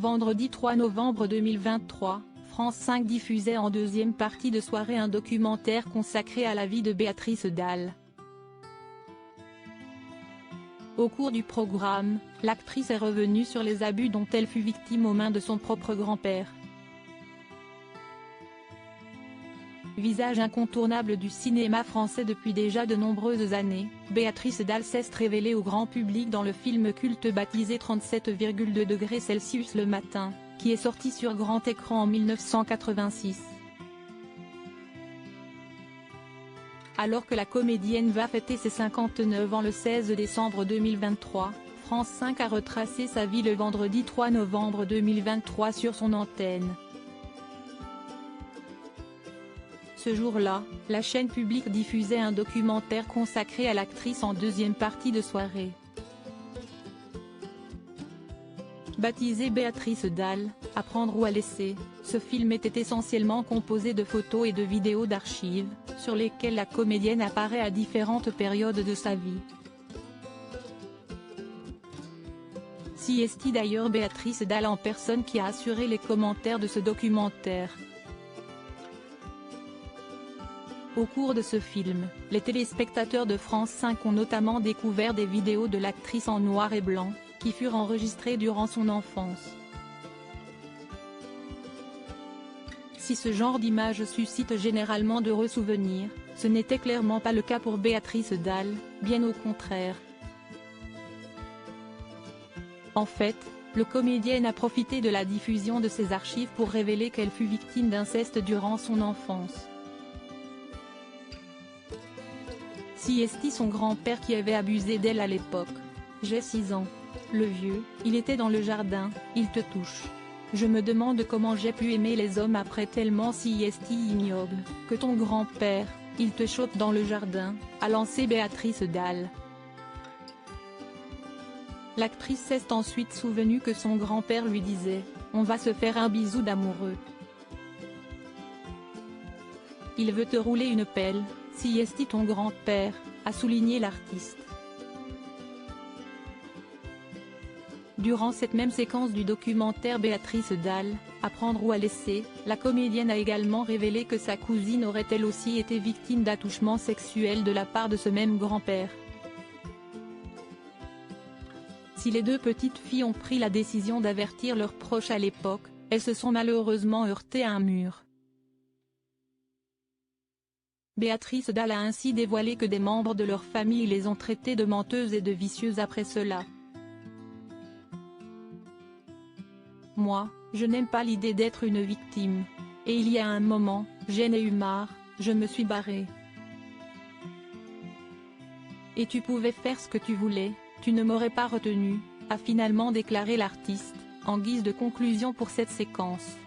vendredi 3 novembre 2023, France 5 diffusait en deuxième partie de soirée un documentaire consacré à la vie de Béatrice Dalle. Au cours du programme, l'actrice est revenue sur les abus dont elle fut victime aux mains de son propre grand-père. Visage incontournable du cinéma français depuis déjà de nombreuses années, Béatrice Dalle s'est révélée au grand public dans le film culte baptisé 37,2°C le matin, qui est sorti sur grand écran en 1986. Alors que la comédienne va fêter ses 59 ans le 16 décembre 2023, France 5 a retracé sa vie le vendredi 3 novembre 2023 sur son antenne. Ce jour-là, la chaîne publique diffusait un documentaire consacré à l'actrice en deuxième partie de soirée. Baptisé Béatrice Dalle, à prendre ou à laisser, ce film était essentiellement composé de photos et de vidéos d'archives, sur lesquelles la comédienne apparaît à différentes périodes de sa vie. Si est d'ailleurs Béatrice Dalle en personne qui a assuré les commentaires de ce documentaire. Au cours de ce film, les téléspectateurs de France 5 ont notamment découvert des vidéos de l'actrice en noir et blanc, qui furent enregistrées durant son enfance. Si ce genre d'image suscite généralement d'heureux souvenirs, ce n'était clairement pas le cas pour Béatrice Dalle, bien au contraire. En fait, le comédienne a profité de la diffusion de ses archives pour révéler qu'elle fut victime d'inceste durant son enfance. Si est son grand-père qui avait abusé d'elle à l'époque. J'ai 6 ans. Le vieux, il était dans le jardin, il te touche. Je me demande comment j'ai pu aimer les hommes après tellement si est ignoble, que ton grand-père, il te chope dans le jardin, a lancé Béatrice Dalle. L'actrice s'est ensuite souvenue que son grand-père lui disait « On va se faire un bisou d'amoureux. Il veut te rouler une pelle, si est ton grand-père », a souligné l'artiste. Durant cette même séquence du documentaire Béatrice Dalle, à prendre ou à laisser, la comédienne a également révélé que sa cousine aurait elle aussi été victime d'attouchements sexuels de la part de ce même grand-père. Si les deux petites filles ont pris la décision d'avertir leurs proches à l'époque, elles se sont malheureusement heurtées à un mur. Béatrice Dalle a ainsi dévoilé que des membres de leur famille les ont traitées de menteuses et de vicieuses après cela. Moi, je n'aime pas l'idée d'être une victime. Et il y a un moment, j'en ai eu marre, je me suis barrée. Et tu pouvais faire ce que tu voulais, tu ne m'aurais pas retenu, a finalement déclaré l'artiste, en guise de conclusion pour cette séquence.